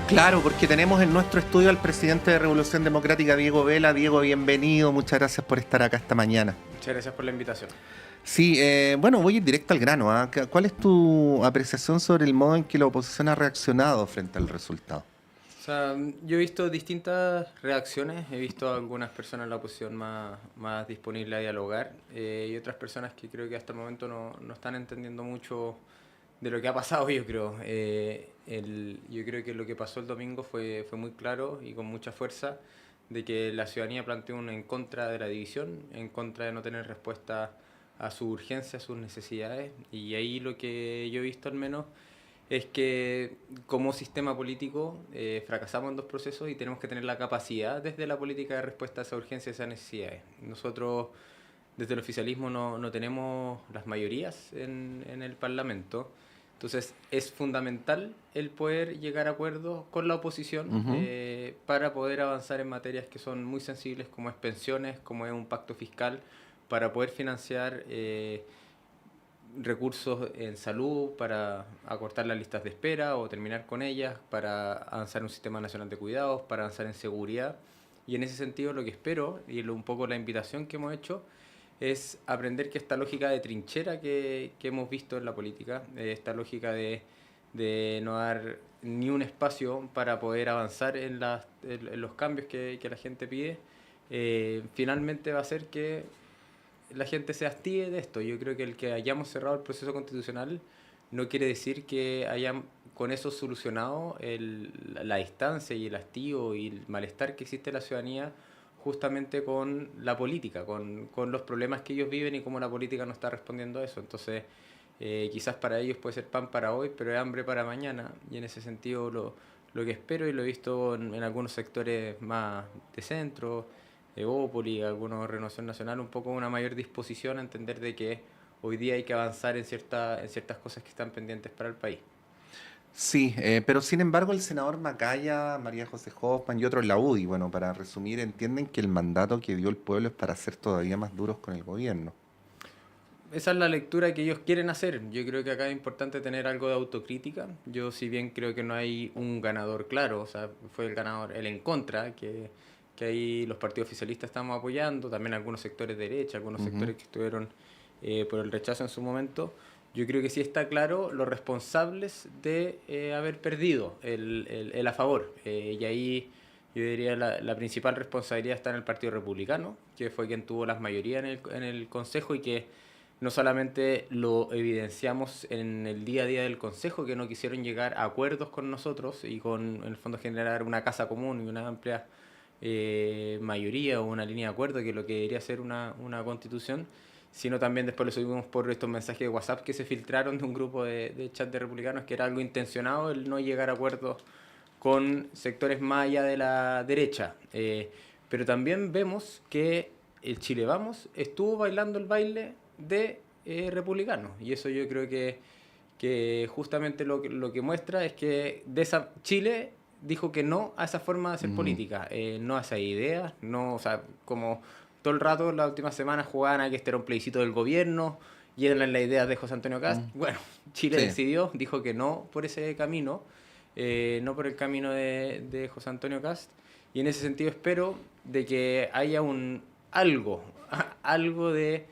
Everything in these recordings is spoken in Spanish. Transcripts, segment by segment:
Claro, porque tenemos en nuestro estudio al presidente de Revolución Democrática, Diego Vela. Diego, bienvenido. Muchas gracias por estar acá esta mañana. Muchas gracias por la invitación. Sí, bueno, voy a ir directo al grano, ¿ah? ¿Cuál es tu apreciación sobre el modo en que la oposición ha reaccionado frente al resultado? O sea, yo he visto distintas reacciones, he visto a algunas personas en la oposición más disponibles a dialogar y otras personas que creo que hasta el momento no están entendiendo mucho de lo que ha pasado, yo creo. Yo creo que lo que pasó el domingo fue muy claro y con mucha fuerza de que la ciudadanía planteó un en contra de la división, en contra de no tener respuesta a su urgencia, a sus necesidades, y ahí lo que yo he visto al menos es que como sistema político fracasamos en dos procesos y tenemos que tener la capacidad desde la política de respuesta a esa urgencia y a esas necesidades. Nosotros desde el oficialismo no tenemos las mayorías en el Parlamento, entonces es fundamental el poder llegar a acuerdos con la oposición para poder avanzar en materias que son muy sensibles como es pensiones, como es un pacto fiscal, para poder financiar recursos en salud para acortar las listas de espera o terminar con ellas, para avanzar en un sistema nacional de cuidados, para avanzar en seguridad. Y en ese sentido lo que espero, y un poco la invitación que hemos hecho, es aprender que esta lógica de trinchera que hemos visto en la política, esta lógica de no dar ni un espacio para poder avanzar en los cambios que la gente pide, finalmente va a hacer que la gente se hastíe de esto. Yo creo que el que hayamos cerrado el proceso constitucional no quiere decir que hayan con eso solucionado la distancia y el hastío y el malestar que existe en la ciudadanía justamente con la política, con los problemas que ellos viven y cómo la política no está respondiendo a eso. Entonces, quizás para ellos puede ser pan para hoy, pero es hambre para mañana. Y en ese sentido lo que espero, y lo he visto en algunos sectores más de centro, Evópoli, algunos Renovación Nacional, un poco una mayor disposición a entender de que hoy día hay que avanzar en ciertas cosas que están pendientes para el país. Sí, pero sin embargo el senador Macaya, María José Hoffman y otros, la UDI, bueno, para resumir, entienden que el mandato que dio el pueblo es para ser todavía más duros con el gobierno. Esa es la lectura que ellos quieren hacer. Yo creo que acá es importante tener algo de autocrítica. Yo, si bien creo que no hay un ganador claro, o sea, fue el ganador el en contra, que ahí los partidos oficialistas estamos apoyando, también algunos sectores de derecha, algunos Ujú. sectores que estuvieron por el rechazo en su momento. Yo creo que sí está claro los responsables de haber perdido el a favor. Y ahí yo diría la principal responsabilidad está en el Partido Republicano, que fue quien tuvo las mayorías en el Consejo y que no solamente lo evidenciamos en el día a día del Consejo, que no quisieron llegar a acuerdos con nosotros y con, en el fondo, generar una casa común y una amplia mayoría o una línea de acuerdo, que es lo que debería ser una constitución, sino también después lo subimos por estos mensajes de WhatsApp que se filtraron de un grupo de chat de republicanos, que era algo intencionado el no llegar a acuerdos con sectores más allá de la derecha. Pero también vemos que el Chile Vamos estuvo bailando el baile de republicanos, y eso yo creo que justamente lo que muestra es que Chile dijo que no a esa forma de hacer Mm, política, no a esa idea, no, o sea, como todo el rato la última semana jugaban a que este era un plebiscito del gobierno y eran las ideas de José Antonio Cast. mm. Bueno, Chile Sí, decidió, dijo que no por ese camino, no por el camino de José Antonio Cast, y en ese sentido espero de que haya algo, algo de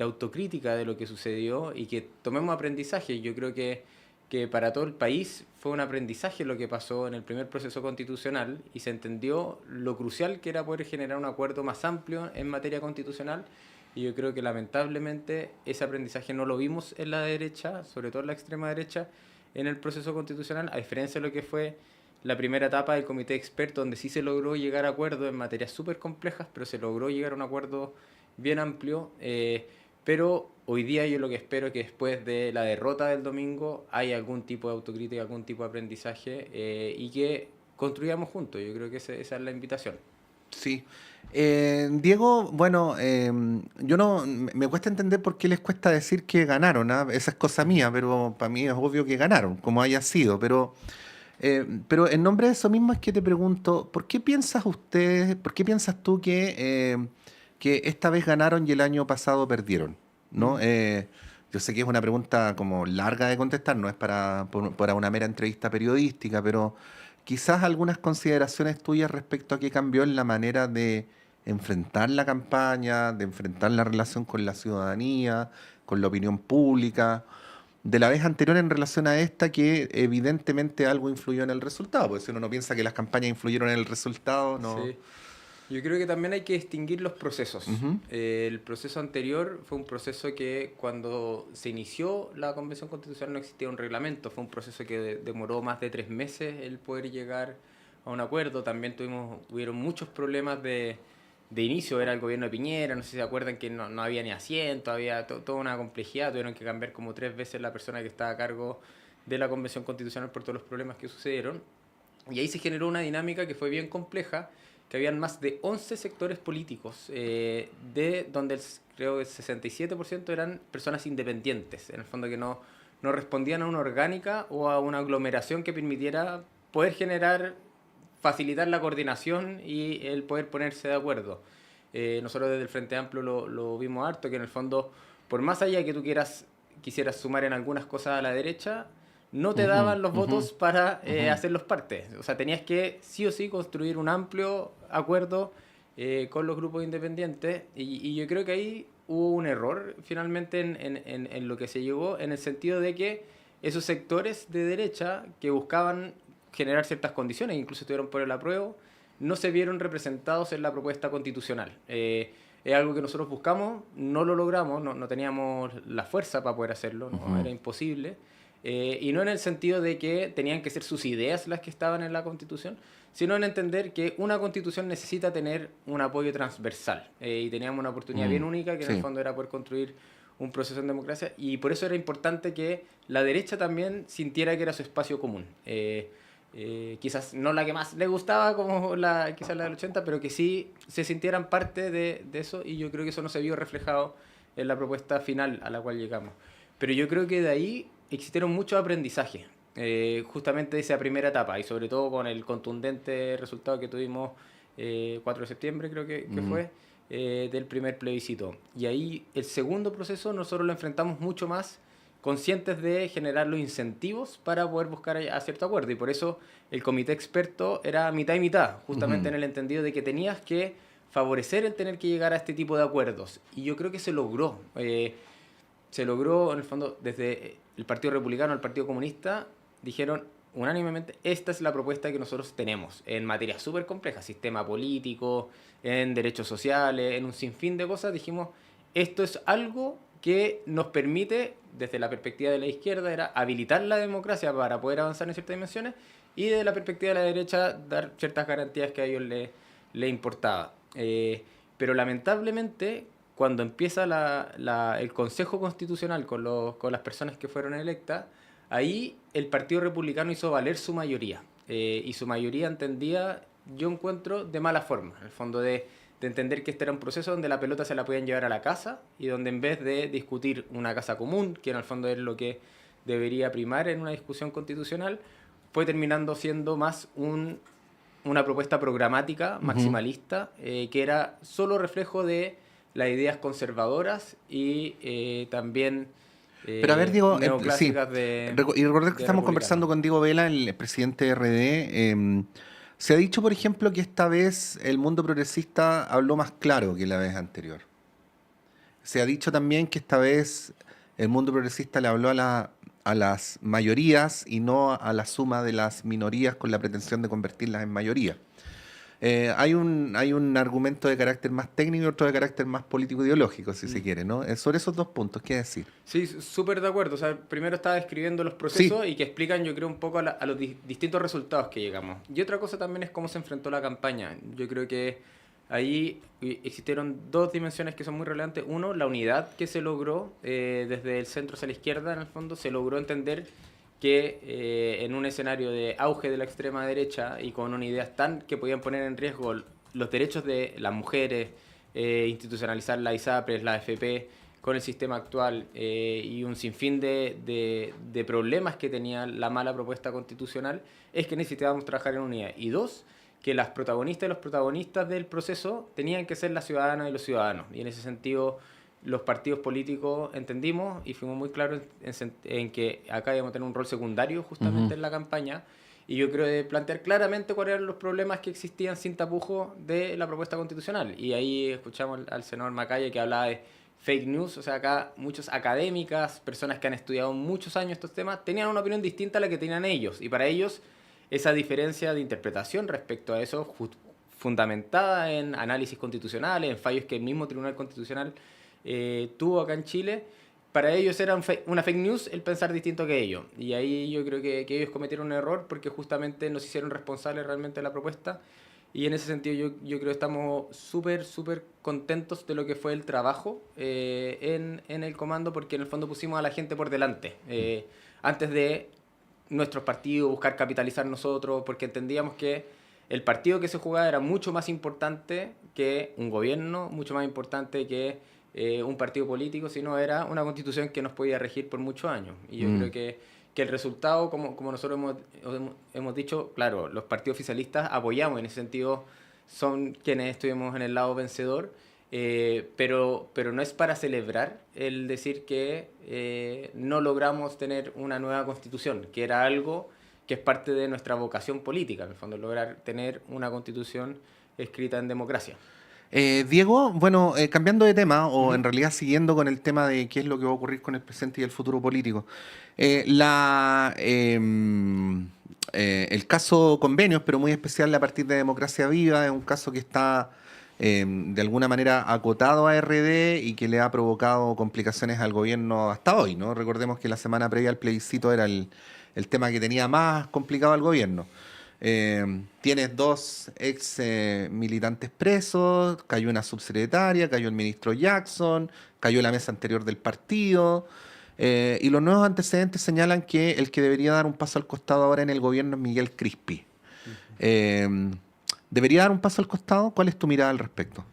autocrítica de lo que sucedió y que tomemos aprendizaje. Yo creo que para todo el país fue un aprendizaje lo que pasó en el primer proceso constitucional y se entendió lo crucial que era poder generar un acuerdo más amplio en materia constitucional, y yo creo que lamentablemente ese aprendizaje no lo vimos en la derecha, sobre todo en la extrema derecha, en el proceso constitucional, a diferencia de lo que fue la primera etapa del comité experto, donde sí se logró llegar a acuerdos en materias súper complejas, pero se logró llegar a un acuerdo bien amplio. Pero hoy día yo lo que espero es que después de la derrota del domingo haya algún tipo de autocrítica, algún tipo de aprendizaje, y que construyamos juntos. Yo creo que esa es la invitación. sí. Diego, bueno, yo no, me cuesta entender por qué les cuesta decir que ganaron, ¿ah? Esa es cosa mía, pero para mí es obvio que ganaron, como haya sido, pero en nombre de eso mismo es que te pregunto, por qué piensas tú que esta vez ganaron y el año pasado perdieron? ¿No? Yo sé que es una pregunta como larga de contestar, no es para una mera entrevista periodística, pero quizás algunas consideraciones tuyas respecto a qué cambió en la manera de enfrentar la campaña, de enfrentar la relación con la ciudadanía, con la opinión pública, de la vez anterior en relación a esta, que evidentemente algo influyó en el resultado, porque si uno no piensa que las campañas influyeron en el resultado, no. Sí. Yo creo que también hay que distinguir los procesos. Ujú, El proceso anterior fue un proceso que cuando se inició la Convención Constitucional no existía un reglamento, fue un proceso que demoró más de 3 meses el poder llegar a un acuerdo. También hubieron muchos problemas de inicio, era el gobierno de Piñera, no sé si se acuerdan que no había ni asiento, había toda una complejidad, tuvieron que cambiar como 3 veces la persona que estaba a cargo de la Convención Constitucional por todos los problemas que sucedieron. Y ahí se generó una dinámica que fue bien compleja, que habían más de 11 sectores políticos, de donde creo que el 67% eran personas independientes, en el fondo que no respondían a una orgánica o a una aglomeración que permitiera poder generar, facilitar la coordinación y el poder ponerse de acuerdo. Nosotros desde el Frente Amplio lo vimos harto, que en el fondo, por más allá que tú quisieras sumar en algunas cosas a la derecha, no te ujú, daban los ujú, votos para ujú. hacerlos parte. O sea, tenías que sí o sí construir un amplio acuerdo con los grupos independientes y yo creo que ahí hubo un error finalmente en lo que se llegó, en el sentido de que esos sectores de derecha que buscaban generar ciertas condiciones, incluso estuvieron por el apruebo, no se vieron representados en la propuesta constitucional. Es algo que nosotros buscamos, no lo logramos, no teníamos la fuerza para poder hacerlo, no, Ujú. era imposible. Y no en el sentido de que tenían que ser sus ideas las que estaban en la Constitución, sino en entender que una Constitución necesita tener un apoyo transversal. Y teníamos una oportunidad bien Mm, única, que en el sí. fondo era poder construir un proceso en democracia, y por eso era importante que la derecha también sintiera que era su espacio común. Quizás no la que más le gustaba, como quizás la del 80, pero que sí se sintieran parte de eso, y yo creo que eso no se vio reflejado en la propuesta final a la cual llegamos. Pero yo creo que de ahí existieron muchos aprendizajes, justamente de esa primera etapa, y sobre todo con el contundente resultado que tuvimos 4 de septiembre, creo que Mm, fue, del primer plebiscito. Y ahí el segundo proceso nosotros lo enfrentamos mucho más conscientes de generar los incentivos para poder buscar a cierto acuerdo. Y por eso el comité experto era mitad y mitad, justamente ujú. en el entendido de que tenías que favorecer el tener que llegar a este tipo de acuerdos. Y yo creo que se logró. Se logró, en el fondo, desde el Partido Republicano al Partido Comunista, dijeron unánimemente, esta es la propuesta que nosotros tenemos en materias súper complejas, sistema político, en derechos sociales, en un sinfín de cosas. Dijimos, esto es algo que nos permite, desde la perspectiva de la izquierda, era habilitar la democracia para poder avanzar en ciertas dimensiones, y desde la perspectiva de la derecha, dar ciertas garantías que a ellos les importaba. Pero lamentablemente, cuando empieza el Consejo Constitucional con las personas que fueron electas, ahí el Partido Republicano hizo valer su mayoría. Y su mayoría entendía, yo encuentro, de mala forma, en el fondo de entender que este era un proceso donde la pelota se la podían llevar a la casa, y donde en vez de discutir una casa común, que en el fondo es lo que debería primar en una discusión constitucional, fue terminando siendo más una propuesta programática Ujú. maximalista, que era solo reflejo de las ideas conservadoras y también Pero a ver, Diego, sí, neoclásicas y recordar que de estamos republicanos. conversando con Diego Vela, el presidente de RD. Se ha dicho, por ejemplo, que esta vez el mundo progresista habló más claro que la vez anterior. Se ha dicho también que esta vez el mundo progresista le habló a las mayorías y no a la suma de las minorías con la pretensión de convertirlas en mayoría. Hay un argumento de carácter más técnico y otro de carácter más político-ideológico, si se Mm. quiere, ¿no? Sobre esos dos puntos, ¿qué decir? Sí, súper de acuerdo. O sea, primero estaba describiendo los Sí. procesos y que explican, yo creo, un poco a los distintos resultados que llegamos. Y otra cosa también es cómo se enfrentó la campaña. Yo creo que ahí existieron dos dimensiones que son muy relevantes. Uno, la unidad que se logró desde el centro hacia la izquierda, en el fondo, se logró entender que en un escenario de auge de la extrema derecha y con una ideas tan que podían poner en riesgo los derechos de las mujeres, institucionalizar la ISAPRES, la AFP, con el sistema actual, y un sinfín de problemas que tenía la mala propuesta constitucional, es que necesitábamos trabajar en unidad. Y dos, que las protagonistas y los protagonistas del proceso tenían que ser las ciudadanas y los ciudadanos. Y en ese sentido, los partidos políticos entendimos y fuimos muy claros en que acá íbamos a tener un rol secundario justamente en la campaña, y yo creo de plantear claramente cuáles eran los problemas que existían sin tapujos de la propuesta constitucional. Y ahí escuchamos al senador Macaya que hablaba de fake news, o sea, acá muchos académicas, personas que han estudiado muchos años estos temas, tenían una opinión distinta a la que tenían ellos, y para ellos esa diferencia de interpretación respecto a eso, fundamentada en análisis constitucionales, en fallos que el mismo Tribunal Constitucional tuvo acá en Chile, para ellos era una fake news el pensar distinto que ellos. Y ahí yo creo que ellos cometieron un error porque justamente nos hicieron responsables realmente de la propuesta. Y en ese sentido yo creo que estamos súper contentos de lo que fue el trabajo en el comando, porque en el fondo pusimos a la gente por delante. Antes de nuestros partidos, buscar capitalizar nosotros, porque entendíamos que el partido que se jugaba era mucho más importante que un gobierno, mucho más importante que un partido político, sino era una constitución que nos podía regir por muchos años. Y yo creo que el resultado, como nosotros hemos dicho, claro, los partidos oficialistas apoyamos, en ese sentido son quienes estuvimos en el lado vencedor, pero no es para celebrar el decir que no logramos tener una nueva constitución, que era algo que es parte de nuestra vocación política, en el fondo, lograr tener una constitución escrita en democracia. Diego, bueno, cambiando de tema, o en realidad siguiendo con el tema de qué es lo que va a ocurrir con el presente y el futuro político, el caso Convenios, pero muy especial a partir de Democracia Viva, es un caso que está de alguna manera acotado a RD y que le ha provocado complicaciones al gobierno hasta hoy, ¿no? Recordemos que la semana previa al plebiscito era el tema que tenía más complicado al gobierno. Tienes dos ex militantes presos, cayó una subsecretaria, cayó el ministro Jackson, cayó la mesa anterior del partido, y los nuevos antecedentes señalan que el que debería dar un paso al costado ahora en el gobierno es Miguel Crispi. ¿Debería dar un paso al costado? ¿Cuál es tu mirada al respecto?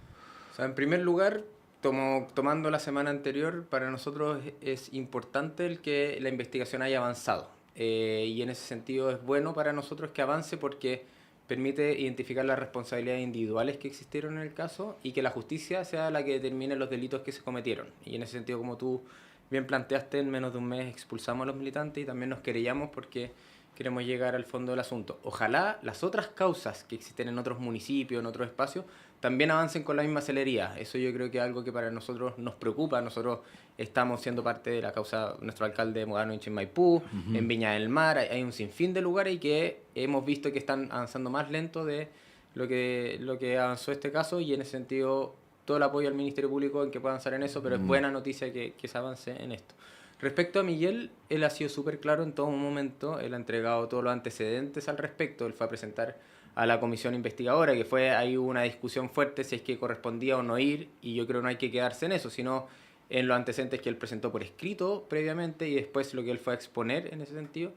O sea, en primer lugar, tomando la semana anterior, para nosotros es importante el que la investigación haya avanzado. Y en ese sentido es bueno para nosotros que avance porque permite identificar las responsabilidades individuales que existieron en el caso y que la justicia sea la que determine los delitos que se cometieron. Y en ese sentido, como tú bien planteaste, en menos de un mes expulsamos a los militantes y también nos querellamos porque queremos llegar al fondo del asunto. Ojalá las otras causas que existen en otros municipios, en otros espacios, también avancen con la misma celeridad. Eso yo creo que es algo que para nosotros nos preocupa. Nosotros estamos siendo parte de la causa, nuestro alcalde Mogano en Chimaipú, en Viña del Mar, hay un sinfín de lugares y que hemos visto que están avanzando más lento de lo que avanzó este caso, y en ese sentido todo el apoyo al Ministerio Público en que pueda avanzar en eso, pero es buena noticia que se avance en esto. Respecto a Miguel, él ha sido súper claro en todo momento, él ha entregado todos los antecedentes al respecto, él fue a presentar a la comisión investigadora, que ahí hubo una discusión fuerte si es que correspondía o no ir, y yo creo que no hay que quedarse en eso, sino en los antecedentes que él presentó por escrito previamente y después lo que él fue a exponer en ese sentido,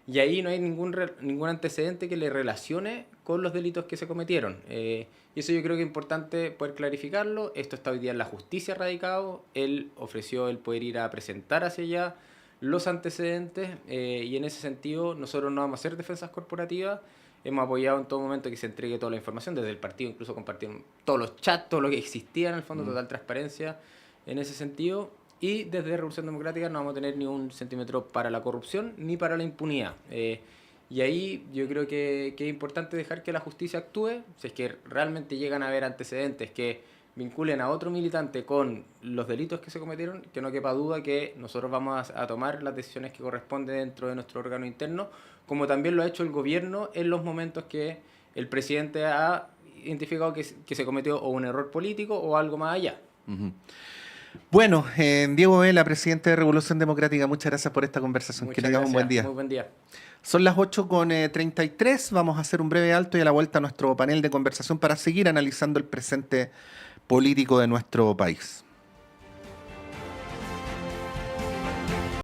y ahí no hay ningún antecedente que le relacione con los delitos que se cometieron. Y eso yo creo que es importante poder clarificarlo. Esto está hoy día en la justicia radicado, él ofreció el poder ir a presentar hacia allá los antecedentes, y en ese sentido nosotros no vamos a hacer defensas corporativas. Hemos apoyado en todo momento que se entregue toda la información, desde el partido incluso compartieron todos los chats, todo lo que existía en el fondo, total transparencia en ese sentido. Y desde Revolución Democrática no vamos a tener ni un centímetro para la corrupción ni para la impunidad. Y ahí yo creo que es importante dejar que la justicia actúe, si es que realmente llegan a haber antecedentes que vinculen a otro militante con los delitos que se cometieron, que no quepa duda que nosotros vamos a tomar las decisiones que corresponden dentro de nuestro órgano interno, como también lo ha hecho el gobierno en los momentos que el presidente ha identificado que se cometió o un error político o algo más allá. Bueno, Diego Vela, presidente de Revolución Democrática, muchas gracias por esta conversación. Muchas que tengas un buen día. Muy buen día. Son las 8:33, vamos a hacer un breve alto y a la vuelta a nuestro panel de conversación para seguir analizando el presente político de nuestro país.